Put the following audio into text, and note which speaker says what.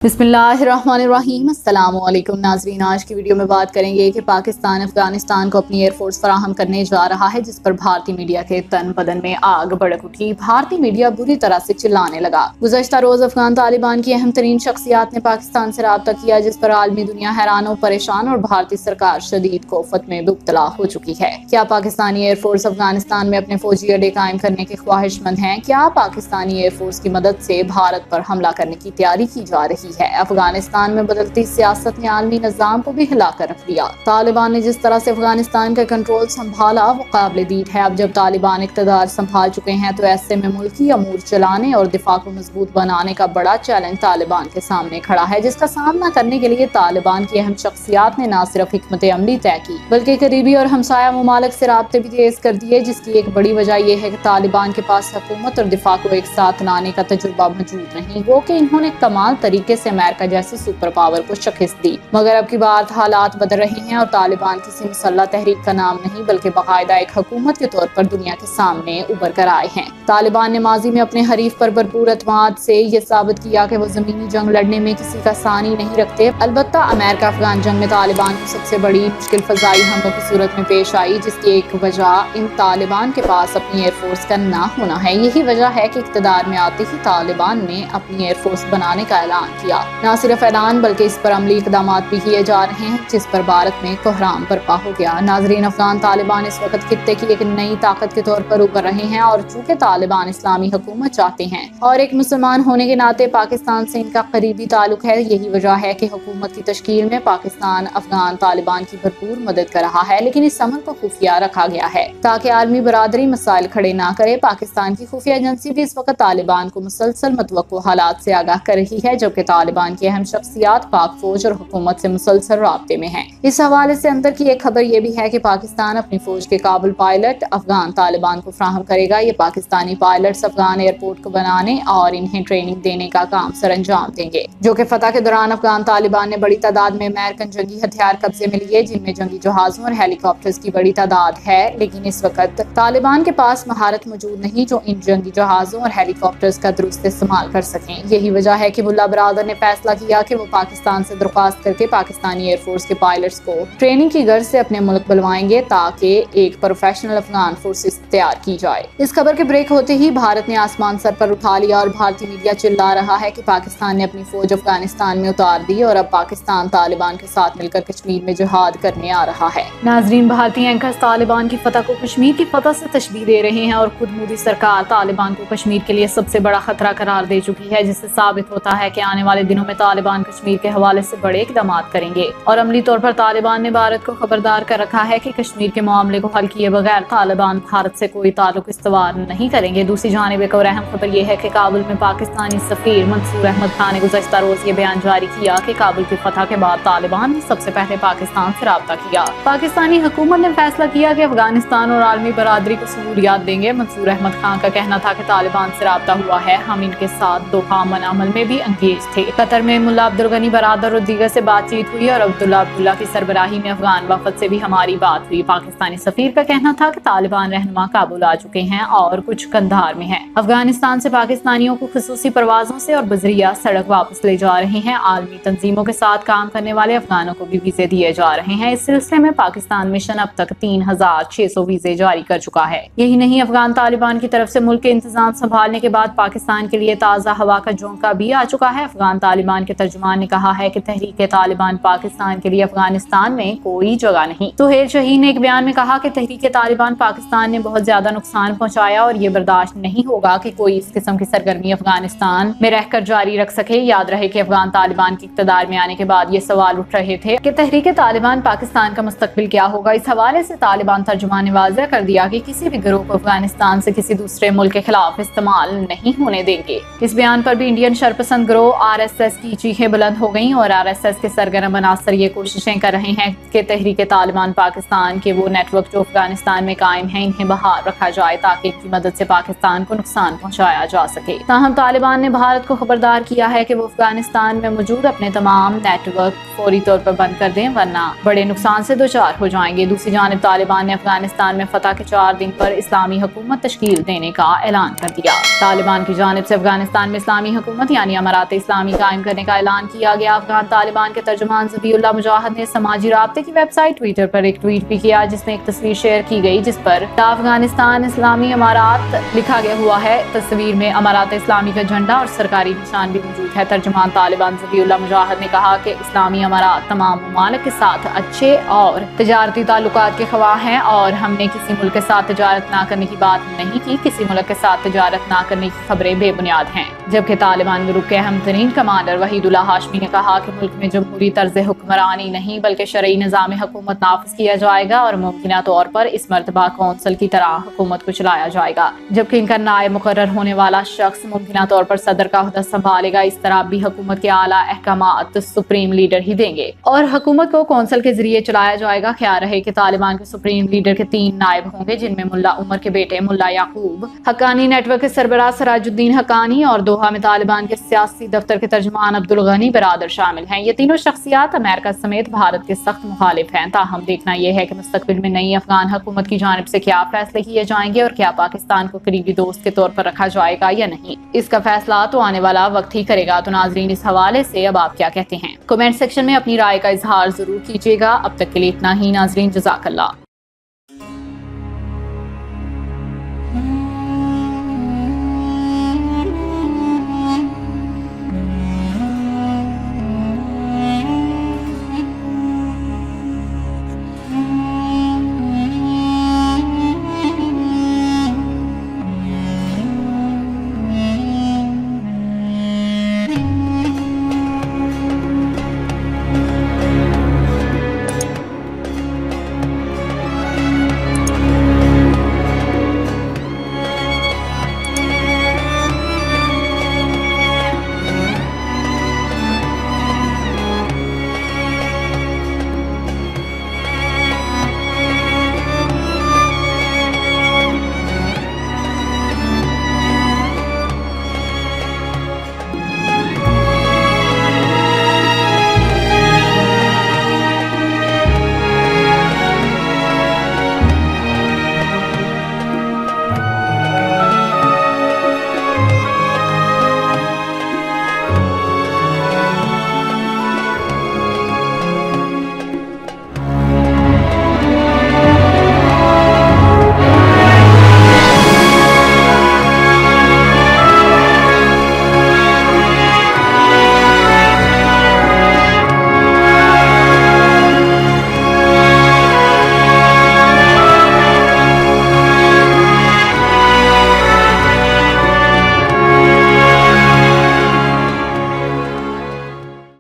Speaker 1: बिस्मिल्लाहिर्रहमानिर्रहीम। अस्सलाम वालेकुम नाज़रीन, आज की वीडियो में बात करेंगे कि पाकिस्तान अफगानिस्तान को अपनी एयर फोर्स फराहम करने जा रहा है, जिस पर भारतीय मीडिया के तन बदन में आग भड़क उठी। भारतीय मीडिया बुरी तरह से चिल्लाने लगा। गुज़श्ता रोज अफगान तालिबान की अहम तरीन शख्सियात ने पाकिस्तान से राब्ता किया, जिस पर आलमी दुनिया हैरान और परेशान और भारतीय सरकार शदीद कोफत में मुब्तला हो चुकी है। क्या पाकिस्तानी एयरफोर्स अफगानिस्तान में अपने फौजी अड्डे कायम करने के ख्वाहिशमंद हैं? क्या पाकिस्तानी एयरफोर्स की मदद से भारत पर हमला करने की तैयारी की जा रही है? अफगानिस्तान में बदलती सियासत ने आलमी निज़ाम को भी हिलाकर रख दिया। तालिबान ने जिस तरह से अफगानिस्तान का कंट्रोल संभाला वो काबिल दीद है। अब जब तालिबान इक़्तिदार संभाल चुके हैं तो ऐसे में मुल्की अमूर चलाने और दिफा को मजबूत बनाने का बड़ा चैलेंज तालिबान के सामने खड़ा है, जिसका सामना करने के लिए तालिबान की अहम शख्सियात ने न सिर्फ हिकमत अमली तय की बल्कि करीबी और हमसाया ममालिक से राब्ते भी तेज कर दिए, जिसकी एक बड़ी वजह यह है कि तालिबान के पास हुकूमत और दिफा को एक साथ लाने का तजुर्बा मौजूद नहीं, वो कि इन्होंने कमाल तरीके से अमेरिका जैसी सुपर पावर को शिकस्त दी। मगर अब की बार हालात बदल रहे हैं और तालिबान किसी मुसल्लह तहरीक का नाम नहीं बल्कि बाकायदा एक हुकूमत के तौर पर दुनिया के सामने उभर कर आए हैं। तालिबान ने माजी में अपने हरीफ पर भरपूर एतमाद से ये साबित किया कि वो जमीनी जंग लड़ने में किसी का सानी नहीं रखते। अलबत्ता अमेरिका अफगान जंग में तालिबान को सबसे बड़ी मुश्किल फजाई हमलों की सूरत में पेश आई, जिसकी एक वजह इन तालिबान के पास अपनी एयरफोर्स का ना होना है। यही वजह है कि इक़्तिदार में आते ही तालिबान ने अपनी एयरफोर्स बनाने का ऐलान किया। न सिर्फ ऐलान बल्कि इस पर अमली इक़दामात भी किए जा रहे हैं, जिस पर भारत में कोहराम बर्पा हो गया। नाजरीन, अफगान तालिबान इस वक्त खित्ते की एक नई ताकत के तौर पर उभर रहे हैं और चूंकि तालिबान इस्लामी हुकूमत चाहते हैं और एक मुसलमान होने के नाते पाकिस्तान से इनका करीबी ताल्लुक है, यही वजह है कि हुकूमत की तश्कील में पाकिस्तान अफगान तालिबान की भरपूर मदद कर रहा है। लेकिन इस अमल को खुफिया रखा गया है ताकि आलमी बरादरी मसाइल खड़े ना करे। पाकिस्तान की खुफिया एजेंसी भी इस वक्त तालिबान को मुसलसल मतवक्को हालात से आगाह कर रही है, जबकि तालिबान की अहम शख्सियात पाक फौज और हुकूमत से मुसलसल राब्ते में हैं। इस हवाले से अंदर की एक खबर ये भी है कि पाकिस्तान अपनी फौज के काबुल पायलट अफगान तालिबान को फराहम करेगा। ये पाकिस्तानी पायलट्स अफगान एयरपोर्ट को बनाने और इन्हें ट्रेनिंग देने का काम सर अंजाम देंगे, जो कि फतह के दौरान अफगान तालिबान ने बड़ी तादाद में अमेरिकन जंगी हथियार कब्जे में लिए, जिनमें जंगी जहाजों और हेलीकॉप्टर्स की बड़ी तादाद है। लेकिन इस वक्त तालिबान के पास महारत मौजूद नहीं जो इन जंगी जहाजों और हेलीकॉप्टर्स का दुरुस्त इस्तेमाल कर सकें। यही वजह है कि मुल्ला बरादर ने फैसला किया कि वो पाकिस्तान से दरख्वास्त करके पाकिस्तानी एयरफोर्स के पायलट्स को ट्रेनिंग की गर्ज से अपने मुल्क बुलवाएंगे ताकि एक प्रोफेशनल अफगान फोर्सेस तैयार की जाए। इस खबर के ब्रेक होते ही भारत ने आसमान सर पर उठा लिया और भारतीय मीडिया चिल्ला रहा है कि पाकिस्तान ने अपनी फौज अफगानिस्तान में उतार दी और अब पाकिस्तान तालिबान के साथ मिलकर कश्मीर में जिहाद करने आ रहा है। नाजरीन, भारतीय एंकर्स तालिबान की फतह को कश्मीर की फतह से तशबीह दे रहे हैं और खुद मोदी सरकार तालिबान को कश्मीर के लिए सबसे बड़ा खतरा करार दे चुकी है, जिससे साबित होता है कि आने वाले दिनों में तालिबान कश्मीर के हवाले से बड़े इक़दाम करेंगे। और अमली तौर पर तालिबान ने भारत को खबरदार कर रखा है कि कश्मीर के मामले को हल किए बगैर तालिबान भारत से कोई ताल्लुक इस्तवार नहीं करेंगे। दूसरी जानिब एक और अहम खबर यह है कि काबुल में पाकिस्तानी सफीर मंसूर अहमद खान ने गुज़श्ता रोज ये बयान जारी किया कि काबुल की फतह के बाद तालिबान ने सबसे पहले पाकिस्तान से राब्ता किया। पाकिस्तानी हुकूमत ने फैसला किया कि अफगानिस्तान और आलमी बरादरी को सहूलियात देंगे। मंसूर अहमद खान का कहना था कि तालिबान से राब्ता हुआ है, हम इनके साथ दोहा अमन अमल में भी एंगेज थे। कतर में मुल्ला अब्दुल गनी बरादर और दीगर से बातचीत हुई और अब्दुल्ला की सरबराही में अफगान वफद से भी हमारी बात हुई। पाकिस्तानी सफीर का कहना था कि तालिबान रहनुमा काबुल आ चुके हैं और कुछ कंधार में हैं। अफगानिस्तान से पाकिस्तानियों को खुसूसी परवाजों से और बजरिया सड़क वापस ले जा रहे हैं। आलमी तंजीमों के साथ काम करने वाले अफगानों को भी वीजे दिए जा रहे हैं। इस सिलसिले में पाकिस्तान मिशन अब तक 3600 वीजे जारी कर चुका है। यही नहीं, अफगान तालिबान की तरफ से मुल्क के इंतजाम संभालने के बाद पाकिस्तान के लिए ताज़ा हवा का झोंका भी आ चुका है। अफगान तालिबान के तर्जुमान ने कहा है कि तहरीक तालिबान पाकिस्तान के लिए अफगानिस्तान में कोई जगह नहीं। सुहेल शहीन ने एक बयान में कहा कि तहरीक तालिबान पाकिस्तान ने बहुत ज्यादा नुकसान पहुंचाया और ये बर्दाश्त नहीं होगा कि कोई इस किस्म की सरगर्मी अफगानिस्तान में रहकर जारी रख सके। याद रहे कि अफगान तालिबान के इक़्तिदार में आने के बाद ये सवाल उठ रहे थे कि तहरीक तालिबान पाकिस्तान का मुस्तकबिल क्या होगा। इस हवाले से तालिबान तर्जुमान ने वाज़ेह कर दिया कि किसी भी गिरोह को अफगानिस्तान से किसी दूसरे मुल्क के खिलाफ इस्तेमाल नहीं होने देंगे। इस बयान पर भी इंडियन शरपसंद गिरोह RSS की चीखें बुलंद हो गईं और RSS के सरगर्म अनासर ये कोशिशें कर रहे हैं कि तहरीक तालिबान पाकिस्तान के वो नेटवर्क जो अफगानिस्तान में कायम है इन्हें बहाल रखा जाए ताकि इनकी मदद से पाकिस्तान को नुकसान पहुंचाया जा सके। ताहम तालिबान ने भारत को खबरदार किया है कि वो अफगानिस्तान में मौजूद अपने तमाम नेटवर्क फौरी तौर पर बंद कर दें, वरना बड़े नुकसान से दोचार हो जाएंगे। दूसरी जानिब तालिबान ने अफगानिस्तान में फतह के 4 दिन पर इस्लामी हुकूमत तश्कील देने का ऐलान कर दिया। तालिबान की जानिब से अफगानिस्तान में इस्लामी हुकूमत यानी अमारात इस्लामी اسلامی قائم کرنے کا اعلان کیا گیا۔ افغان طالبان کے ترجمان ذبیح اللہ مجاہد نے سماجی رابطے کی ویب سائٹ ٹویٹر پر ایک ٹویٹ بھی کیا، جس میں ایک تصویر شیئر کی گئی جس پر افغانستان اسلامی امارات لکھا گیا ہوا ہے۔ تصویر میں امارات اسلامی کا جھنڈا اور سرکاری نشان بھی موجود ہے۔ ترجمان طالبان ذبیح اللہ مجاہد نے کہا کہ اسلامی امارات تمام ممالک کے ساتھ اچھے اور تجارتی تعلقات کے خواہاں ہیں اور ہم نے کسی ملک کے ساتھ تجارت نہ کرنے کی بات نہیں کی۔ کسی ملک کے ساتھ تجارت نہ کرنے کی خبریں بے بنیاد ہیں۔ جبکہ طالبان گروپ کے اہم ترین کمانڈر وحید اللہ ہاشمی نے کہا کہ ملک میں جمہوری طرز حکمرانی نہیں بلکہ شرعی نظام حکومت نافذ کیا جائے گا اور ممکنہ طور پر اس مرتبہ کونسل کی طرح حکومت کو چلایا جائے گا، جبکہ ان کا نائب مقرر ہونے والا شخص ممکنہ طور پر صدر کا عہدہ سنبھالے گا۔ اس طرح بھی حکومت کے اعلیٰ احکامات سپریم لیڈر ہی دیں گے اور حکومت کو کونسل کے ذریعے چلایا جائے گا۔ خیال رہے کہ طالبان کے سپریم لیڈر کے 3 نائب ہوں گے، جن میں ملا عمر کے بیٹے ملا یعقوب حقانی نیٹ ورک کے سربراہ سراج الدین حقانی اور دوحہ میں طالبان کے سیاسی دفتر کے ترجمان عبدالغنی برادر شامل ہیں۔ یہ تینوں شخصیات امریکہ سمیت بھارت کے سخت مخالف ہیں۔ تاہم دیکھنا یہ ہے کہ مستقبل میں نئی افغان حکومت کی جانب سے کیا فیصلے کیے جائیں گے اور کیا پاکستان کو قریبی دوست کے طور پر رکھا جائے گا یا نہیں۔ اس کا فیصلہ تو آنے والا وقت ہی کرے گا۔ تو ناظرین، اس حوالے سے اب آپ کیا کہتے ہیں؟ کمنٹ سیکشن میں اپنی رائے کا اظہار ضرور کیجیے گا۔ اب تک کے لیے اتنا ہی ناظرین، جزاک اللہ۔